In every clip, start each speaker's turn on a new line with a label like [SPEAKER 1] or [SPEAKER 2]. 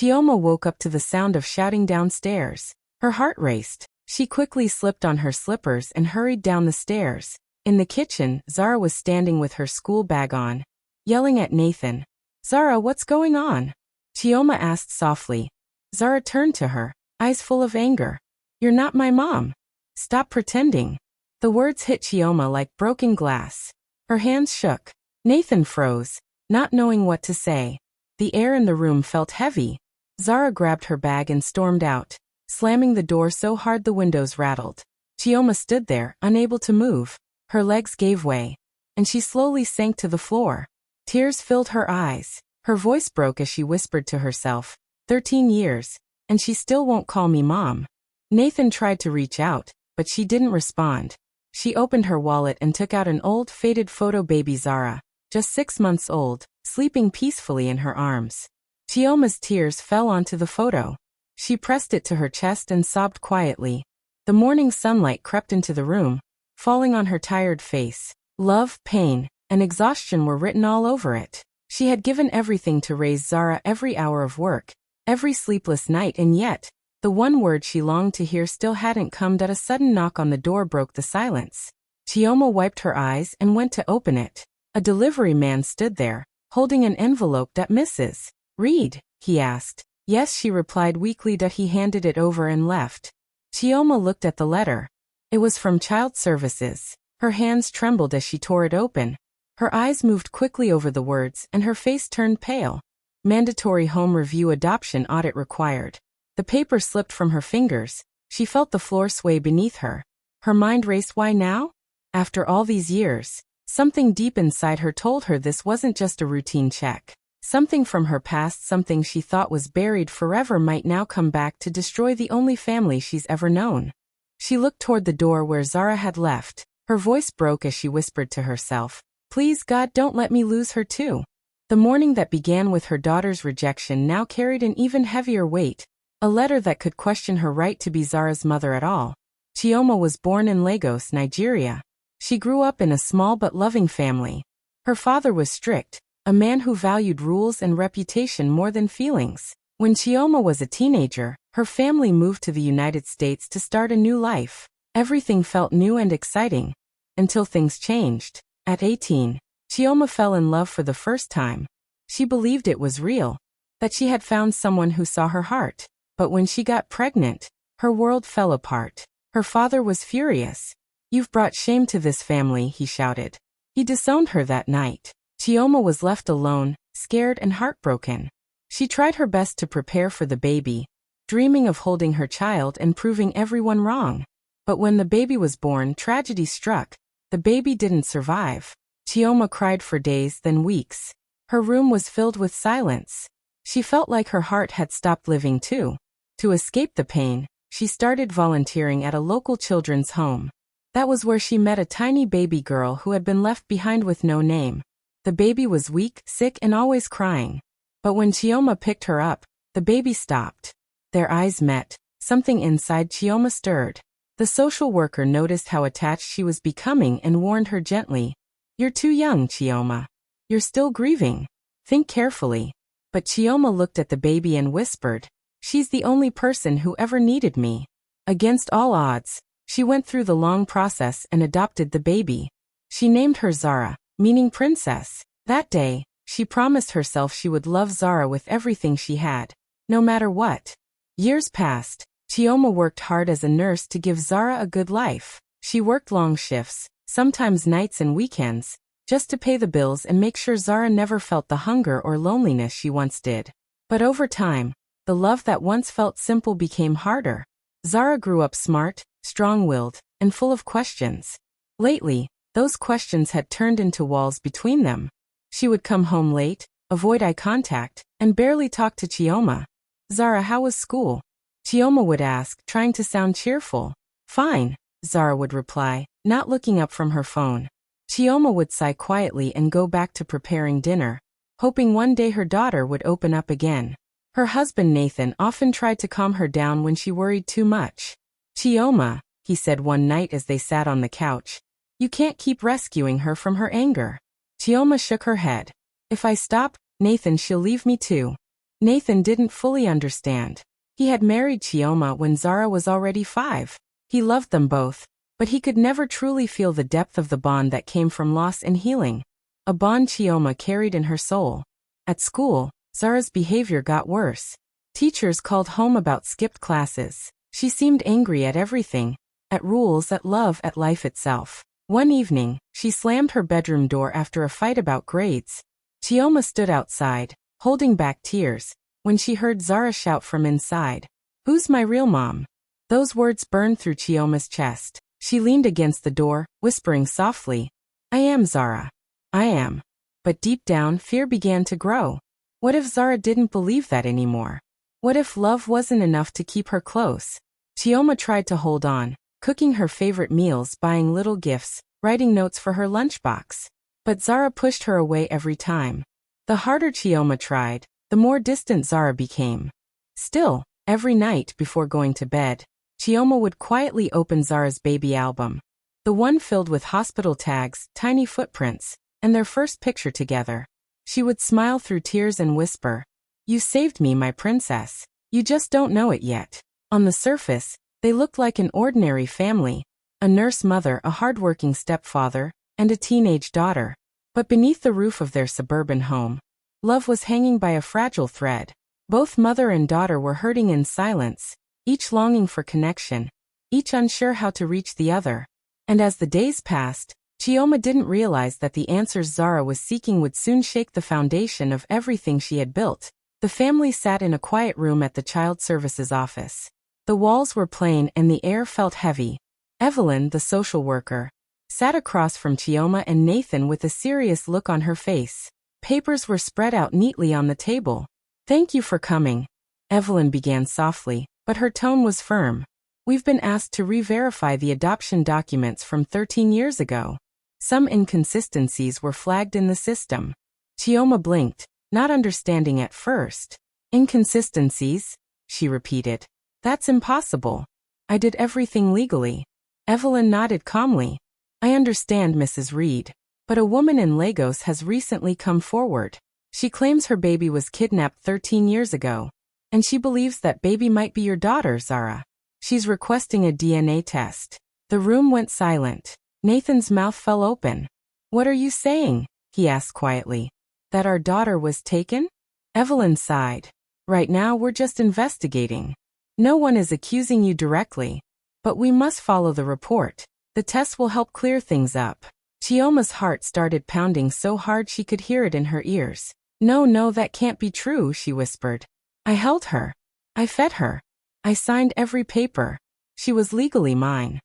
[SPEAKER 1] Chioma woke up to the sound of shouting downstairs. Her heart raced. She quickly slipped on her slippers and hurried down the stairs. In the kitchen, Zara was standing with her school bag on, yelling at Nathan. "Zara, what's going on?" Chioma asked softly. Zara turned to her, eyes full of anger. "You're not my mom. Stop pretending." The words hit Chioma like broken glass. Her hands shook. Nathan froze, not knowing what to say. The air in the room felt heavy. Zara grabbed her bag and stormed out, slamming the door so hard the windows rattled. Chioma stood there, unable to move. Her legs gave way, and she slowly sank to the floor. Tears filled her eyes. Her voice broke as she whispered to herself, 13 years, and she still won't call me mom. Nathan tried to reach out, but she didn't respond. She opened her wallet and took out an old, faded photo baby Zara, just 6 months old, sleeping peacefully in her arms. Chioma's tears fell onto the photo. She pressed it to her chest and sobbed quietly. The morning sunlight crept into the room, falling on her tired face. Love, pain, and exhaustion were written all over it. She had given everything to raise Zara, every hour of work, every sleepless night, and yet, the one word she longed to hear still hadn't come. That a sudden knock on the door broke the silence. Chioma wiped her eyes and went to open it. A delivery man stood there, holding an envelope. "That Mrs. Reed?" he asked. "Yes," she replied weakly. That he handed it over and left. Chioma looked at the letter. It was from Child Services. Her hands trembled as she tore it open. Her eyes moved quickly over the words, and her face turned pale. Mandatory home review, adoption audit required. The paper slipped from her fingers. She felt the floor sway beneath her. Her mind raced. Why now? After all these years? Something deep inside her told her this wasn't just a routine check. Something from her past, something she thought was buried forever, might now come back to destroy the only family she's ever known. She looked toward the door where Zara had left. Her voice broke as she whispered to herself, "Please God, don't let me lose her too." The morning that began with her daughter's rejection now carried an even heavier weight, a letter that could question her right to be Zara's mother at all. Chioma was born in Lagos, Nigeria. She grew up in a small but loving family. Her father was strict, a man who valued rules and reputation more than feelings. When Chioma was a teenager, her family moved to the United States to start a new life. Everything felt new and exciting, until things changed. At 18, Chioma fell in love for the first time. She believed it was real, that she had found someone who saw her heart. But when she got pregnant, her world fell apart. Her father was furious. "You've brought shame to this family," he shouted. He disowned her that night. Chioma was left alone, scared and heartbroken. She tried her best to prepare for the baby, dreaming of holding her child and proving everyone wrong. But when the baby was born, tragedy struck. The baby didn't survive. Chioma cried for days, then weeks. Her room was filled with silence. She felt like her heart had stopped living too. To escape the pain, she started volunteering at a local children's home. That was where she met a tiny baby girl who had been left behind with no name. The baby was weak, sick, and always crying. But when Chioma picked her up, the baby stopped. Their eyes met. Something inside Chioma stirred. The social worker noticed how attached she was becoming and warned her gently. "You're too young, Chioma. You're still grieving. Think carefully." But Chioma looked at the baby and whispered, "She's the only person who ever needed me." Against all odds, she went through the long process and adopted the baby. She named her Zara, meaning princess. That day, she promised herself she would love Zara with everything she had, no matter what. Years passed. Chioma worked hard as a nurse to give Zara a good life. She worked long shifts, sometimes nights and weekends, just to pay the bills and make sure Zara never felt the hunger or loneliness she once did. But over time, the love that once felt simple became harder. Zara grew up smart, strong-willed, and full of questions. Lately, those questions had turned into walls between them. She would come home late, avoid eye contact, and barely talk to Chioma. "Zara, how was school?" Chioma would ask, trying to sound cheerful. "Fine," Zara would reply, not looking up from her phone. Chioma would sigh quietly and go back to preparing dinner, hoping one day her daughter would open up again. Her husband Nathan often tried to calm her down when she worried too much. "Chioma," he said one night as they sat on the couch, "you can't keep rescuing her from her anger." Chioma shook her head. "If I stop, Nathan, she'll leave me too." Nathan didn't fully understand. He had married Chioma when Zara was already 5. He loved them both, but he could never truly feel the depth of the bond that came from loss and healing. A bond Chioma carried in her soul. At school, Zara's behavior got worse. Teachers called home about skipped classes. She seemed angry at everything. At rules, at love, at life itself. One evening, she slammed her bedroom door after a fight about grades. Chioma stood outside, holding back tears, when she heard Zara shout from inside, "Who's my real mom?" Those words burned through Chioma's chest. She leaned against the door, whispering softly, "I am Zara. I am." But deep down, fear began to grow. What if Zara didn't believe that anymore? What if love wasn't enough to keep her close? Chioma tried to hold on, cooking her favorite meals, buying little gifts, writing notes for her lunchbox. But Zara pushed her away every time. The harder Chioma tried, the more distant Zara became. Still, every night before going to bed, Chioma would quietly open Zara's baby album. The one filled with hospital tags, tiny footprints, and their first picture together. She would smile through tears and whisper, "You saved me, my princess. You just don't know it yet." On the surface, they looked like an ordinary family, a nurse mother, a hardworking stepfather, and a teenage daughter. But beneath the roof of their suburban home, love was hanging by a fragile thread. Both mother and daughter were hurting in silence, each longing for connection, each unsure how to reach the other. And as the days passed, Chioma didn't realize that the answers Zara was seeking would soon shake the foundation of everything she had built. The family sat in a quiet room at the child services office. The walls were plain and the air felt heavy. Evelyn, the social worker, sat across from Chioma and Nathan with a serious look on her face. Papers were spread out neatly on the table. "Thank you for coming," Evelyn began softly, but her tone was firm. "We've been asked to re-verify the adoption documents from 13 years ago. Some inconsistencies were flagged in the system." Chioma blinked, not understanding at first. "Inconsistencies?" she repeated. "That's impossible. I did everything legally." Evelyn nodded calmly. "I understand, Mrs. Reed. But a woman in Lagos has recently come forward. She claims her baby was kidnapped 13 years ago. And she believes that baby might be your daughter, Zara. She's requesting a DNA test." The room went silent. Nathan's mouth fell open. "What are you saying?" he asked quietly. "That our daughter was taken?" Evelyn sighed. "Right now we're just investigating. No one is accusing you directly. But we must follow the report. The test will help clear things up." Chioma's heart started pounding so hard she could hear it in her ears. No, that can't be true," she whispered. "I held her. I fed her. I signed every paper. She was legally mine."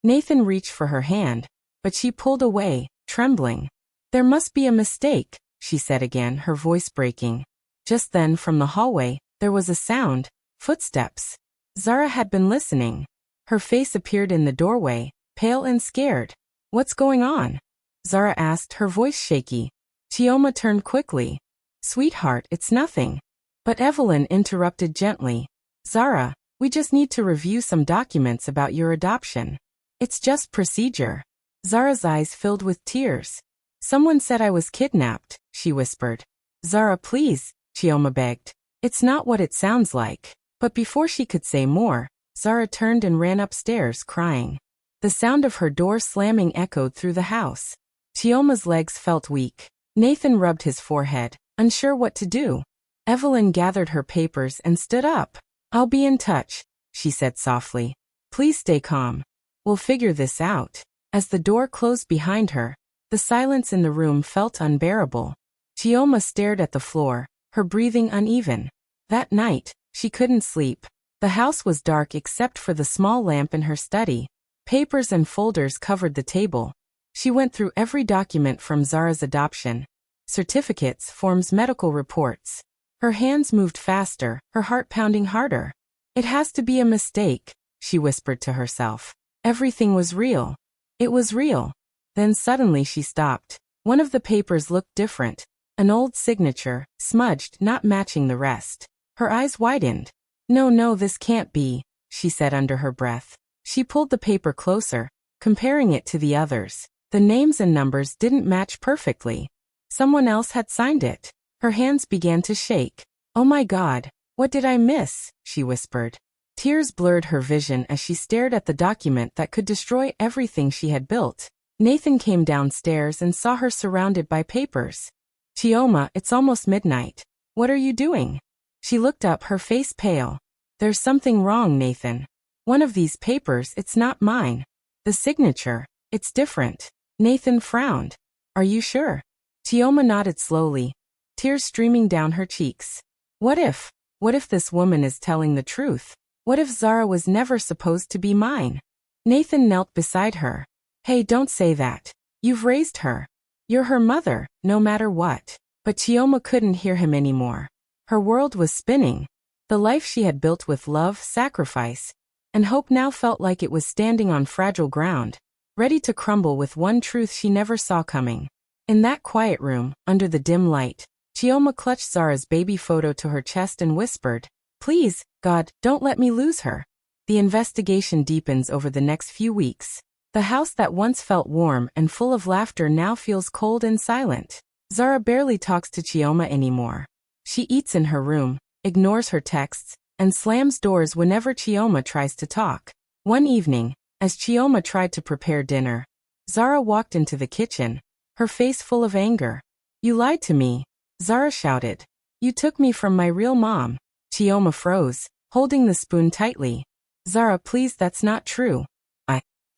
[SPEAKER 1] Nathan reached for her hand, but she pulled away, trembling. "There must be a mistake," she said again, her voice breaking. Just then, from the hallway, there was a sound. Footsteps. Zara had been listening. Her face appeared in the doorway, pale and scared. "What's going on?" Zara asked, her voice shaky. Chioma turned quickly. "Sweetheart, it's nothing." But Evelyn interrupted gently. "Zara, we just need to review some documents about your adoption. It's just procedure." Zara's eyes filled with tears. "Someone said I was kidnapped," she whispered. "Zara, please," Chioma begged. "It's not what it sounds like." But before she could say more, Zara turned and ran upstairs, crying. The sound of her door slamming echoed through the house. Chioma's legs felt weak. Nathan rubbed his forehead, unsure what to do. Evelyn gathered her papers and stood up. "I'll be in touch," she said softly. "Please stay calm. We'll figure this out." As the door closed behind her, the silence in the room felt unbearable. Chioma stared at the floor, her breathing uneven. That night, she couldn't sleep. The house was dark except for the small lamp in her study. Papers and folders covered the table. She went through every document from Zara's adoption. Certificates, forms, medical reports. Her hands moved faster, her heart pounding harder. "It has to be a mistake," she whispered to herself. Everything was real. It was real. Then suddenly she stopped. One of the papers looked different. An old signature, smudged, not matching the rest. Her eyes widened. No, this can't be," she said under her breath. She pulled the paper closer, comparing it to the others. The names and numbers didn't match perfectly. Someone else had signed it. Her hands began to shake. "Oh my God, what did I miss?" she whispered. Tears blurred her vision as she stared at the document that could destroy everything she had built. Nathan came downstairs and saw her surrounded by papers. "Chioma, it's almost midnight. What are you doing?" She looked up, her face pale. "There's something wrong, Nathan. One of these papers, it's not mine. The signature, it's different." Nathan frowned. "Are you sure?" Chioma nodded slowly, tears streaming down her cheeks. What if this woman is telling the truth? What if Zara was never supposed to be mine? Nathan knelt beside her. "Hey, don't say that. You've raised her. You're her mother, no matter what." But Chioma couldn't hear him anymore. Her world was spinning. The life she had built with love, sacrifice, and hope now felt like it was standing on fragile ground, ready to crumble with one truth she never saw coming. In that quiet room, under the dim light, Chioma clutched Zara's baby photo to her chest and whispered, "Please, God, don't let me lose her." The investigation deepens over the next few weeks. The house that once felt warm and full of laughter now feels cold and silent. Zara barely talks to Chioma anymore. She eats in her room, ignores her texts, and slams doors whenever Chioma tries to talk. One evening, as Chioma tried to prepare dinner, Zara walked into the kitchen, her face full of anger. "You lied to me," Zara shouted. "You took me from my real mom." Chioma froze, holding the spoon tightly. "Zara, please, that's not true."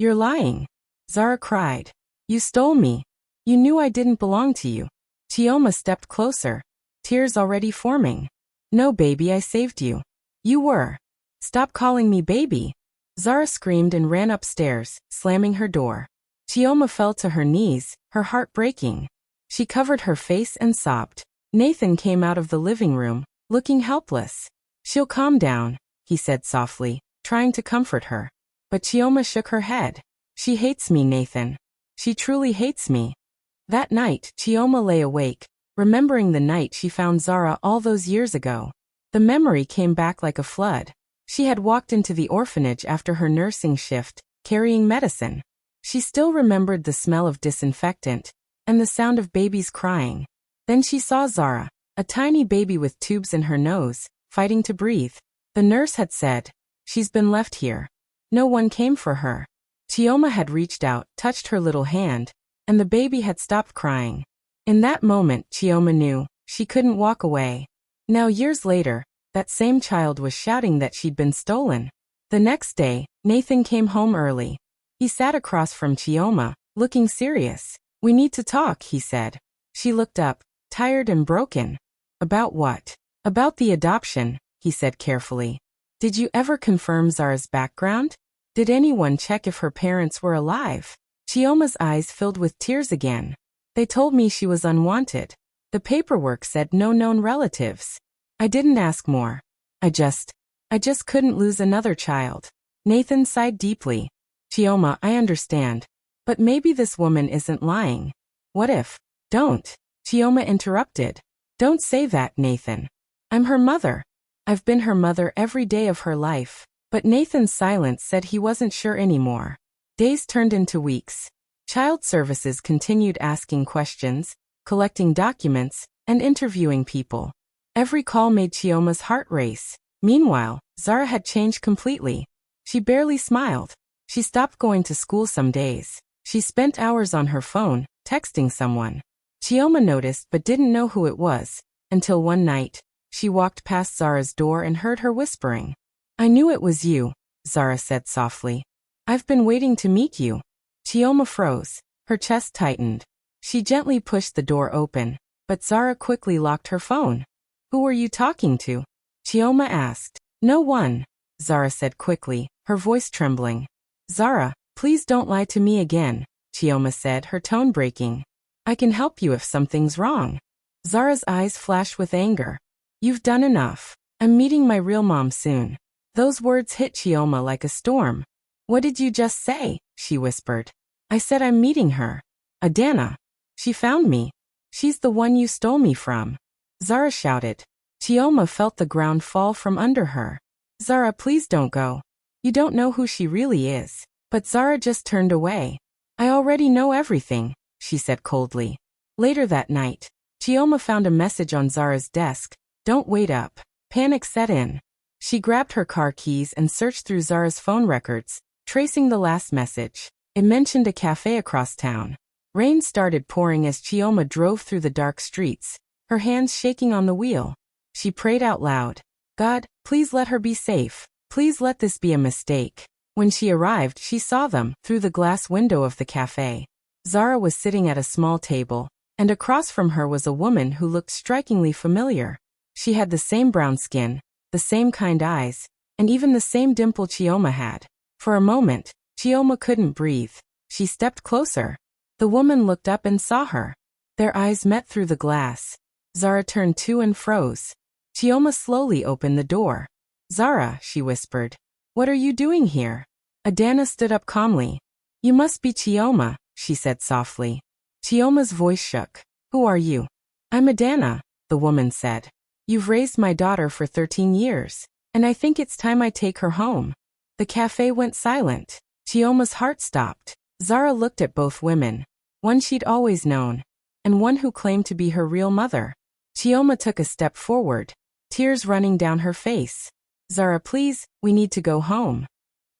[SPEAKER 1] "You're lying," Zara cried. "You stole me. You knew I didn't belong to you." Chioma stepped closer, tears already forming. "No, baby, I saved you. You were." "Stop calling me baby." Zara screamed and ran upstairs, slamming her door. Chioma fell to her knees, her heart breaking. She covered her face and sobbed. Nathan came out of the living room, looking helpless. "She'll calm down," he said softly, trying to comfort her. But Chioma shook her head. "She hates me, Nathan. She truly hates me." That night, Chioma lay awake, remembering the night she found Zara all those years ago. The memory came back like a flood. She had walked into the orphanage after her nursing shift, carrying medicine. She still remembered the smell of disinfectant and the sound of babies crying. Then she saw Zara, a tiny baby with tubes in her nose, fighting to breathe. The nurse had said, "She's been left here." No one came for her. Chioma had reached out, touched her little hand, and the baby had stopped crying. In that moment, Chioma knew she couldn't walk away. Now, years later, that same child was shouting that she'd been stolen. The next day, Nathan came home early. He sat across from Chioma, looking serious. "We need to talk," he said. She looked up, tired and broken. "About what?" "About the adoption," he said carefully. "Did you ever confirm Zara's background? Did anyone check if her parents were alive?" Chioma's eyes filled with tears again. "They told me she was unwanted. The paperwork said no known relatives. I didn't ask more. I just couldn't lose another child." Nathan sighed deeply. "Chioma, I understand. But maybe this woman isn't lying. What if?" "Don't," Chioma interrupted. "Don't say that, Nathan. I'm her mother. I've been her mother every day of her life." But Nathan's silence said he wasn't sure anymore. Days turned into weeks. Child services continued asking questions, collecting documents, and interviewing people. Every call made Chioma's heart race. Meanwhile, Zara had changed completely. She barely smiled. She stopped going to school some days. She spent hours on her phone, texting someone. Chioma noticed but didn't know who it was, until one night, she walked past Zara's door and heard her whispering. "I knew it was you," Zara said softly. "I've been waiting to meet you." Chioma froze. Her chest tightened. She gently pushed the door open, but Zara quickly locked her phone. "Who were you talking to?" Chioma asked. "No one," Zara said quickly, her voice trembling. "Zara, please don't lie to me again," Chioma said, her tone breaking. "I can help you if something's wrong." Zara's eyes flashed with anger. "You've done enough. I'm meeting my real mom soon." Those words hit Chioma like a storm. "What did you just say?" she whispered. "I said I'm meeting her. Adana. She found me. She's the one you stole me from," Zara shouted. Chioma felt the ground fall from under her. "Zara, please don't go. You don't know who she really is." But Zara just turned away. "I already know everything," she said coldly. Later that night, Chioma found a message on Zara's desk. Don't wait up. Panic set in. She grabbed her car keys and searched through Zara's phone records, tracing the last message. It mentioned a cafe across town. Rain started pouring as Chioma drove through the dark streets, her hands shaking on the wheel. She prayed out loud. God, please let her be safe. Please let this be a mistake. When she arrived, she saw them through the glass window of the cafe. Zara was sitting at a small table, and across from her was a woman who looked strikingly familiar. She had the same brown skin, the same kind eyes, and even the same dimple Chioma had. For a moment, Chioma couldn't breathe. She stepped closer. The woman looked up and saw her. Their eyes met through the glass. Zara turned to and froze. Chioma slowly opened the door. Zara, she whispered. What are you doing here? Adana stood up calmly. You must be Chioma, she said softly. Chioma's voice shook. Who are you? I'm Adana, the woman said. You've raised my daughter for 13 years, and I think it's time I take her home. The cafe went silent. Chioma's heart stopped. Zara looked at both women, one she'd always known, and one who claimed to be her real mother. Chioma took a step forward, tears running down her face. Zara, please, we need to go home.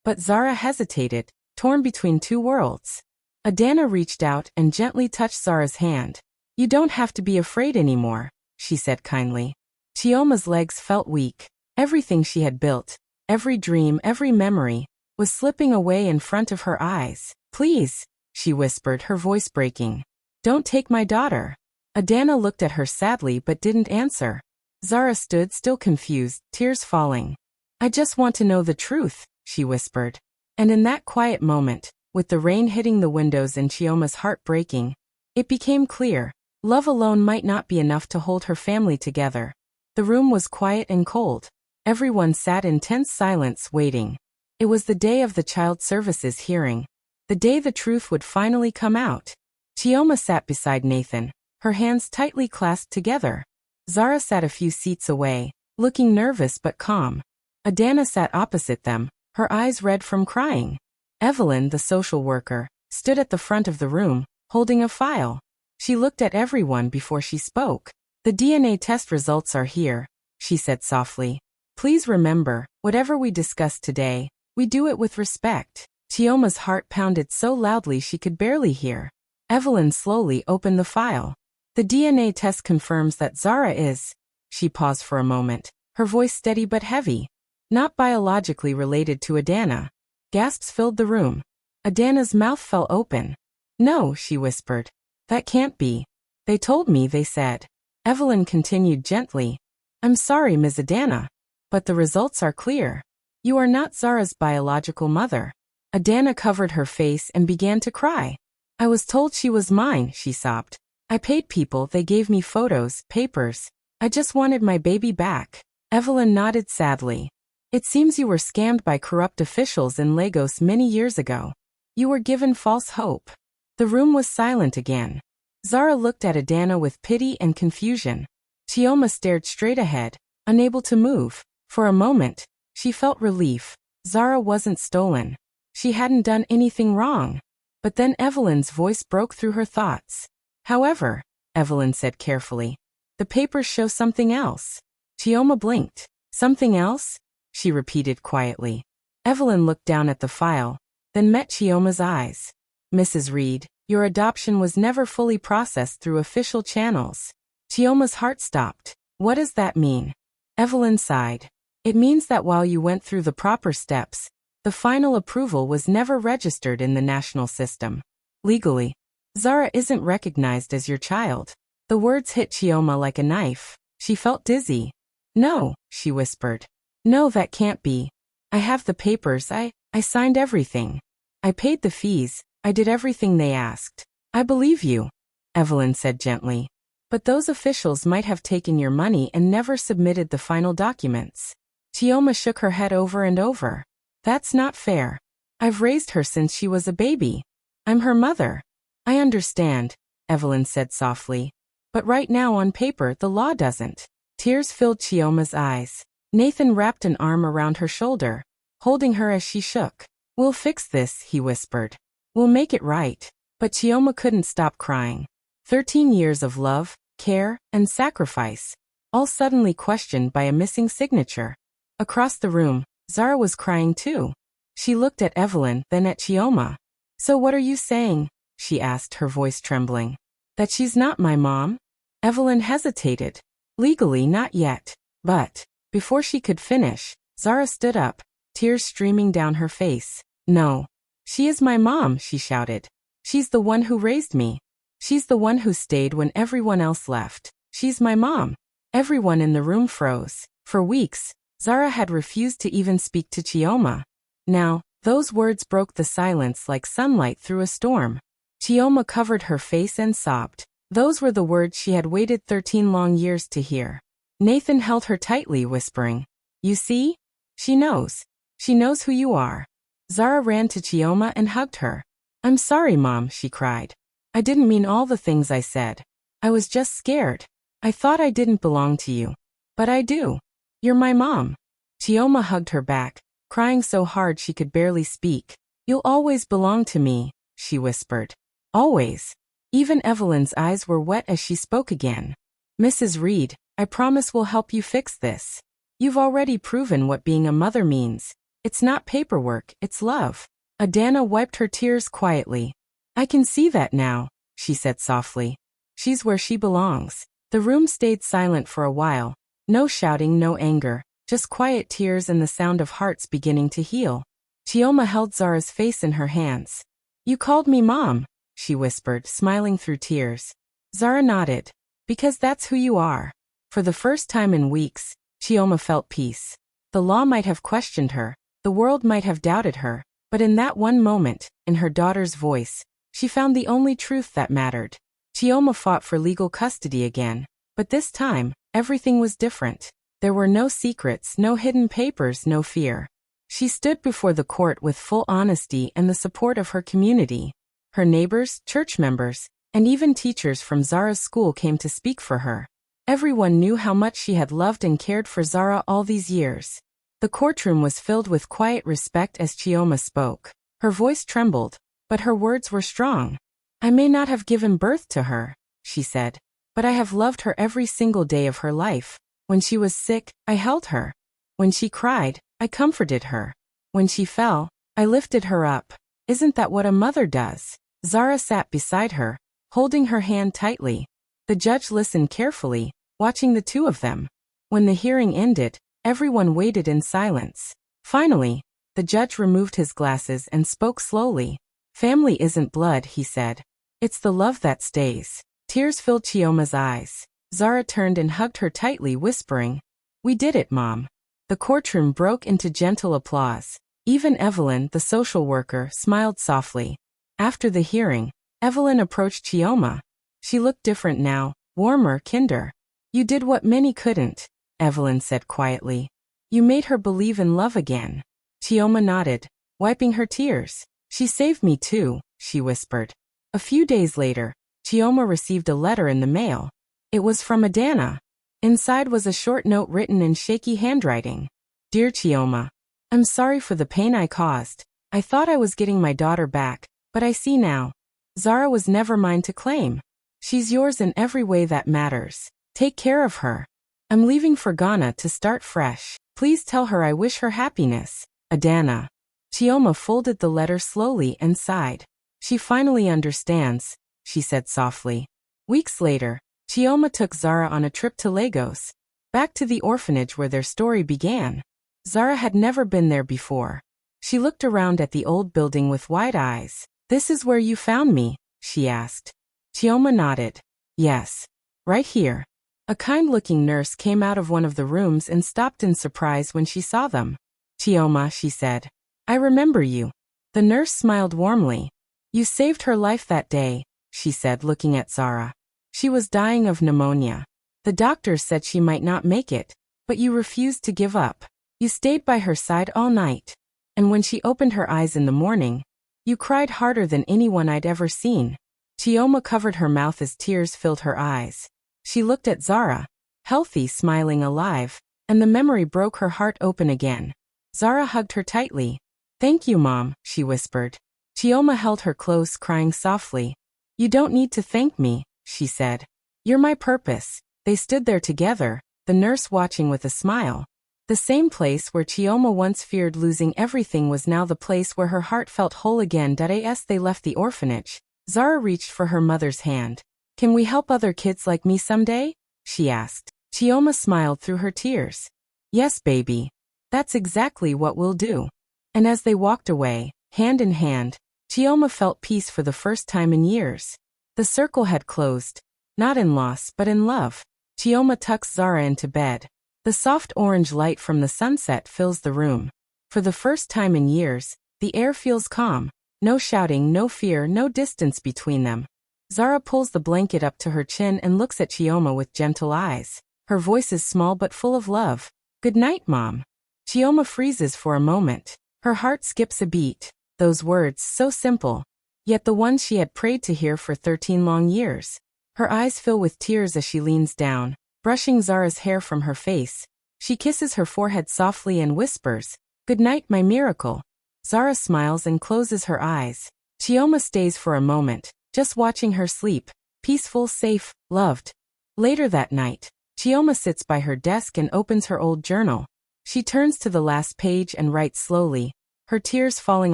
[SPEAKER 1] But Zara hesitated, torn between two worlds. Adana reached out and gently touched Zara's hand. You don't have to be afraid anymore, she said kindly. Chioma's legs felt weak. Everything she had built, every dream, every memory, was slipping away in front of her eyes. Please, she whispered, her voice breaking. Don't take my daughter. Adana looked at her sadly but didn't answer. Zara stood still, confused, tears falling. I just want to know the truth, she whispered. And in that quiet moment, with the rain hitting the windows and Chioma's heart breaking, it became clear. Love alone might not be enough to hold her family together. The room was quiet and cold. Everyone sat in tense silence, waiting. It was the day of the child services hearing. The day the truth would finally come out. Chioma sat beside Nathan, her hands tightly clasped together. Zara sat a few seats away, looking nervous but calm. Adana sat opposite them, her eyes red from crying. Evelyn, the social worker, stood at the front of the room, holding a file. She looked at everyone before she spoke. The DNA test results are here, she said softly. Please remember, whatever we discuss today, we do it with respect. Chioma's heart pounded so loudly she could barely hear. Evelyn slowly opened the file. The DNA test confirms that Zara is. She paused for a moment, her voice steady but heavy. Not biologically related to Adana. Gasps filled the room. Adana's mouth fell open. No, she whispered. That can't be. They told me, they said. Evelyn continued gently. I'm sorry, Ms. Adana, but the results are clear. You are not Zara's biological mother. Adana covered her face and began to cry. I was told she was mine, she sobbed. I paid people, they gave me photos, papers. I just wanted my baby back. Evelyn nodded sadly. It seems you were scammed by corrupt officials in Lagos many years ago. You were given false hope. The room was silent again. Zara looked at Adana with pity and confusion. Chioma stared straight ahead, unable to move. For a moment, she felt relief. Zara wasn't stolen. She hadn't done anything wrong. But then Evelyn's voice broke through her thoughts. However, Evelyn said carefully, the papers show something else. Chioma blinked. Something else? She repeated quietly. Evelyn looked down at the file, then met Chioma's eyes. Mrs. Reed, your adoption was never fully processed through official channels. Chioma's heart stopped. What does that mean? Evelyn sighed. It means that while you went through the proper steps, the final approval was never registered in the national system. Legally, Zara isn't recognized as your child. The words hit Chioma like a knife. She felt dizzy. No, she whispered. No, that can't be. I have the papers, I signed everything. I paid the fees, I did everything they asked. I believe you, Evelyn said gently. But those officials might have taken your money and never submitted the final documents. Chioma shook her head over and over. That's not fair. I've raised her since she was a baby. I'm her mother. I understand, Evelyn said softly. But right now on paper the law doesn't. Tears filled Chioma's eyes. Nathan wrapped an arm around her shoulder, holding her as she shook. We'll fix this, he whispered. We'll make it right. But Chioma couldn't stop crying. 13 years of love, care, and sacrifice. all suddenly questioned by a missing signature. Across the room, Zara was crying too. She looked at Evelyn, then at Chioma. "So what are you saying?" she asked, her voice trembling. "That she's not my mom?" Evelyn hesitated. "Legally, not yet. But..." Before she could finish, Zara stood up, tears streaming down her face. "No. She is my mom," she shouted. "She's the one who raised me. She's the one who stayed when everyone else left. She's my mom." Everyone in the room froze. For weeks, Zara had refused to even speak to Chioma. Now, those words broke the silence like sunlight through a storm. Chioma covered her face and sobbed. Those were the words she had waited 13 long years to hear. Nathan held her tightly, whispering, "You see? She knows. She knows who you are." Zara ran to Chioma and hugged her. "I'm sorry, Mom," she cried. "I didn't mean all the things I said. I was just scared. I thought I didn't belong to you. But I do. You're my mom." Chioma hugged her back, crying so hard she could barely speak. "You'll always belong to me," she whispered. "Always." Even Evelyn's eyes were wet as she spoke again. "Mrs. Reed, I promise we'll help you fix this. You've already proven what being a mother means. It's not paperwork, it's love." Adana wiped her tears quietly. "I can see that now," she said softly. "She's where she belongs." The room stayed silent for a while. No shouting, no anger, just quiet tears and the sound of hearts beginning to heal. Chioma held Zara's face in her hands. "You called me Mom," she whispered, smiling through tears. Zara nodded. "Because that's who you are." For the first time in weeks, Chioma felt peace. The law might have questioned her, the world might have doubted her, but in that one moment, in her daughter's voice, she found the only truth that mattered. Chioma fought for legal custody again, but this time, everything was different. There were no secrets, no hidden papers, no fear. She stood before the court with full honesty and the support of her community. Her neighbors, church members, and even teachers from Zara's school came to speak for her. Everyone knew how much she had loved and cared for Zara all these years. The courtroom was filled with quiet respect as Chioma spoke. Her voice trembled, but her words were strong. "I may not have given birth to her," she said, "but I have loved her every single day of her life. When she was sick, I held her. When she cried, I comforted her. When she fell, I lifted her up. Isn't that what a mother does?" Zara sat beside her, holding her hand tightly. The judge listened carefully, watching the two of them. When the hearing ended, everyone waited in silence. Finally, the judge removed his glasses and spoke slowly. "Family isn't blood," he said. "It's the love that stays." Tears filled Chioma's eyes. Zara turned and hugged her tightly, whispering, "We did it, Mom." The courtroom broke into gentle applause. Even Evelyn, the social worker, smiled softly. After the hearing, Evelyn approached Chioma. She looked different now, warmer, kinder. "You did what many couldn't," Evelyn said quietly. "You made her believe in love again." Chioma nodded, wiping her tears. "She saved me too," she whispered. A few days later, Chioma received a letter in the mail. It was from Adana. Inside was a short note written in shaky handwriting. "Dear Chioma, I'm sorry for the pain I caused. I thought I was getting my daughter back, but I see now. Zara was never mine to claim. She's yours in every way that matters. Take care of her. I'm leaving for Ghana to start fresh. Please tell her I wish her happiness. Adana." Chioma folded the letter slowly and sighed. "She finally understands," she said softly. Weeks later, Chioma took Zara on a trip to Lagos, back to the orphanage where their story began. Zara had never been there before. She looked around at the old building with wide eyes. "This is where you found me?" she asked. Chioma nodded. "Yes. Right here." A kind-looking nurse came out of one of the rooms and stopped in surprise when she saw them. "Chioma," she said, "I remember you." The nurse smiled warmly. "You saved her life that day," she said, looking at Zara. "She was dying of pneumonia. The doctors said she might not make it, but you refused to give up. You stayed by her side all night. And when she opened her eyes in the morning, you cried harder than anyone I'd ever seen." Chioma covered her mouth as tears filled her eyes. She looked at Zara, healthy, smiling, alive, and the memory broke her heart open again. Zara hugged her tightly. "Thank you, Mom," she whispered. Chioma held her close, crying softly. "You don't need to thank me," she said. "You're my purpose." They stood there together, the nurse watching with a smile. The same place where Chioma once feared losing everything was now the place where her heart felt whole again. As they left the orphanage, Zara reached for her mother's hand. "Can we help other kids like me someday?" she asked. Chioma smiled through her tears. "Yes, baby. That's exactly what we'll do." And as they walked away, hand in hand, Chioma felt peace for the first time in years. The circle had closed, not in loss but in love. Chioma tucks Zara into bed. The soft orange light from the sunset fills the room. For the first time in years, the air feels calm. No shouting, no fear, no distance between them. Zara pulls the blanket up to her chin and looks at Chioma with gentle eyes. Her voice is small but full of love. "Good night, Mom." Chioma freezes for a moment. Her heart skips a beat. Those words, so simple, yet the ones she had prayed to hear for 13 long years. Her eyes fill with tears as she leans down, brushing Zara's hair from her face. She kisses her forehead softly and whispers, "Good night, my miracle." Zara smiles and closes her eyes. Chioma stays for a moment, just watching her sleep, peaceful, safe, loved. Later that night, Chioma sits by her desk and opens her old journal. She turns to the last page and writes slowly, her tears falling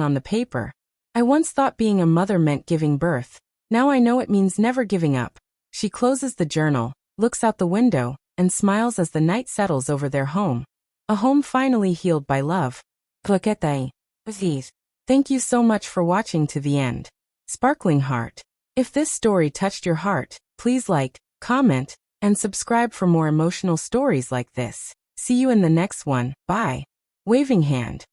[SPEAKER 1] on the paper. "I once thought being a mother meant giving birth. Now I know it means never giving up." She closes the journal, looks out the window, and smiles as the night settles over their home. A home finally healed by love. Croquetai. Aziz. Thank you so much for watching to the end. Sparkling Heart. If this story touched your heart, please like, comment, and subscribe for more emotional stories like this. See you in the next one. Bye. Waving hand.